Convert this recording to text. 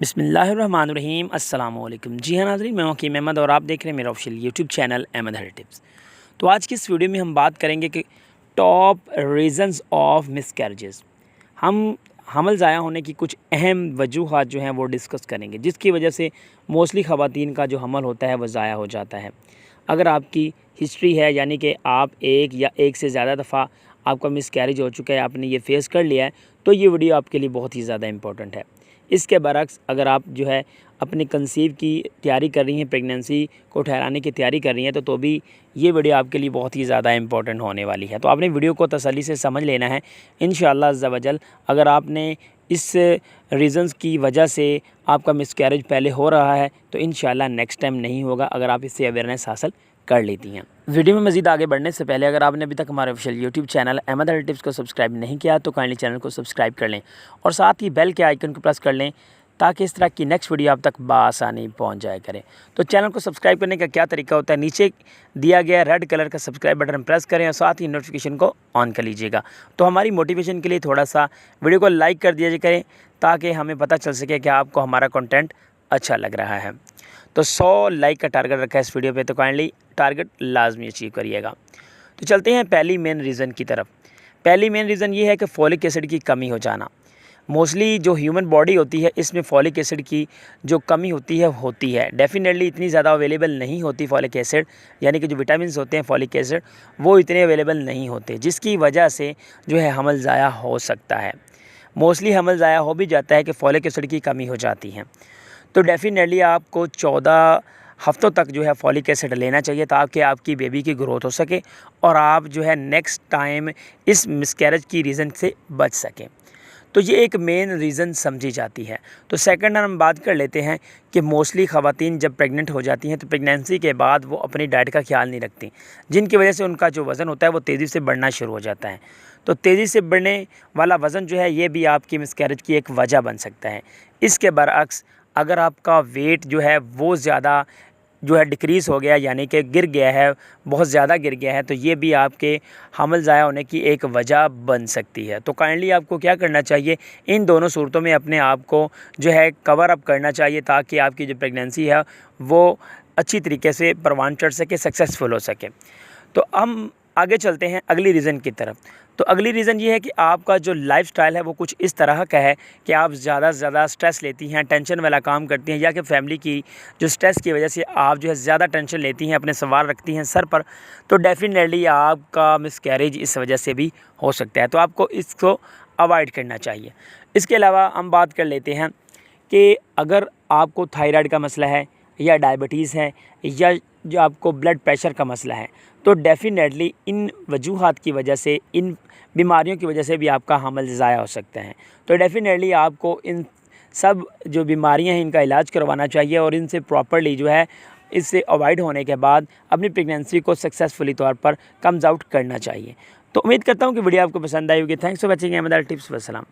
बिस्मिल्लाहिर्रहमानिर्रहीम अस्सलाम वालेकुम। जी हाँ नाज़रीन, मैं वकीम अहमद और आप देख रहे हैं मेरा official YouTube channel Ahmad health tips. तो आज की इस वीडियो में हम बात करेंगे कि टॉप रीज़न्स ऑफ मिसकैरेजेस। हम हमल ज़ाया होने की कुछ अहम वजूहात जो हैं वो डिस्कस करेंगे, जिसकी वजह से मोस्टली ख़वातीन का जो हमल होता है वो ज़ाया हो जाता है। अगर आपकी हिस्ट्री है, यानी कि आप एक या एक से ज़्यादा दफ़ा आपका मिसकैरेज हो चुका है, आपने ये फेस कर लिया है, तो ये वीडियो आपके लिए बहुत ही ज़्यादा इंपॉर्टेंट है। इसके बरक्स अगर आप जो है अपनी कंसीव की तैयारी कर रही हैं, प्रेगनेंसी को ठहराने की तैयारी कर रही हैं, तो भी ये वीडियो आपके लिए बहुत ही ज़्यादा इंपॉर्टेंट होने वाली है। तो आपने वीडियो को तसल्ली से समझ लेना है इंशाअल्लाह अज़्ज़ा वजल। अगर आपने इस रीज़न्स की वजह से आपका मिसकैरेज पहले हो रहा है, तो इंशाअल्लाह नेक्स्ट टाइम नहीं होगा अगर आप इससे अवेयरनेस हासिल कर लेती हैं। वीडियो में मज़ीद आगे बढ़ने से पहले अगर आपने अभी तक हमारे official YouTube channel Ahmad health tips को सब्सक्राइब नहीं किया तो काइंडली चैनल को सब्सक्राइब कर लें और साथ ही बेल के आइकन को प्रेस कर लें, ताकि इस तरह की नेक्स्ट वीडियो आप तक बआसानी पहुंच जाया करें। तो चैनल को सब्सक्राइब करने का क्या तरीका होता है, नीचे दिया गया रेड कलर का सब्सक्राइब बटन प्रेस करें और साथ ही नोटिफिकेशन को ऑन कर लीजिएगा। तो हमारी मोटिवेशन के लिए थोड़ा सा वीडियो को लाइक कर दिया करें, ताकि हमें पता चल सके कि आपको हमारा कंटेंट अच्छा लग रहा है। तो 100 लाइक का टारगेट रखा है इस वीडियो पे, तो काइंडली टारगेट लाजमी अचीव करिएगा। तो चलते हैं पहली मेन रीज़न की तरफ। पहली मेन रीज़न ये है कि फॉलिक एसिड की कमी हो जाना। मोस्टली जो ह्यूमन बॉडी होती है, इसमें फॉलिक एसिड की जो कमी होती है डेफ़िनेटली इतनी ज़्यादा अवेलेबल नहीं होती। फॉलिक एसिड यानी कि जो विटामिन्स होते हैं फॉलिक एसिड, वो इतने अवेलेबल नहीं होते, जिसकी वजह से जो है हमल ज़ाया हो सकता है। मोस्टली हमल ज़ाया हो भी जाता है कि फॉलिक एसिड की कमी हो जाती है। तो डेफ़िनेटली आपको 14 हफ़्तों तक जो है फॉलिक एसिड लेना चाहिए, ताकि आपकी बेबी की ग्रोथ हो सके और आप जो है नेक्स्ट टाइम इस मिसकैरेज की रीज़न से बच सकें। तो ये एक मेन रीज़न समझी जाती है। तो सेकंड हम बात कर लेते हैं कि मोस्टली ख़वातीन जब प्रेग्नेंट हो जाती हैं, तो प्रेगनेंसी के बाद वो अपनी डाइट का ख्याल नहीं रखती, जिनकी वजह से उनका जो वज़न होता है वो तेज़ी से बढ़ना शुरू हो जाता है। तो तेज़ी से बढ़ने वाला वज़न जो है, ये भी आपकी मिसकैरेज की एक वजह बन सकता है। इसके बरअक्स अगर आपका वेट जो है वो ज़्यादा जो है डिक्रीज़ हो गया, यानी कि गिर गया है, बहुत ज़्यादा गिर गया है, तो ये भी आपके हमल ज़ाया होने की एक वजह बन सकती है। तो काइंडली आपको क्या करना चाहिए, इन दोनों सूरतों में अपने आप को जो है कवर अप करना चाहिए, ताकि आपकी जो प्रेगनेंसी है वो अच्छी तरीके से परवान चढ़ सके, सक्सेसफुल हो सके। तो हम आगे चलते हैं अगली रीज़न की तरफ। तो अगली रीज़न ये है कि आपका जो लाइफ़स्टाइल है वो कुछ इस तरह का है कि आप ज़्यादा से ज़्यादा स्ट्रेस लेती हैं, टेंशन वाला काम करती हैं, या कि फैमिली की जो स्ट्रेस की वजह से आप जो है ज़्यादा टेंशन लेती हैं, अपने सवाल रखती हैं सर पर, तो डेफ़िनेटली आपका मिसकैरेज इस वजह से भी हो सकता है। तो आपको इसको अवॉइड करना चाहिए। इसके अलावा हम बात कर लेते हैं कि अगर आपको थायराइड का मसला है, या डायबिटीज़ है, या जो आपको ब्लड प्रेशर का मसला है, तो डेफ़िनेटली इन वजूहात की वजह से, इन बीमारियों की वजह से भी आपका हमल ज़ाया हो सकता है। तो डेफ़िनेटली आपको इन सब जो बीमारियां हैं इनका इलाज करवाना चाहिए, और इनसे प्रॉपर्ली जो है इससे अवॉइड होने के बाद अपनी प्रेगनेंसी को सक्सेसफुली तौर पर कम्स आउट करना चाहिए। तो उम्मीद करता हूँ कि वीडियो आपको पसंद आई होगी। Thanks for watching Ahmed health tips. वस्सलाम।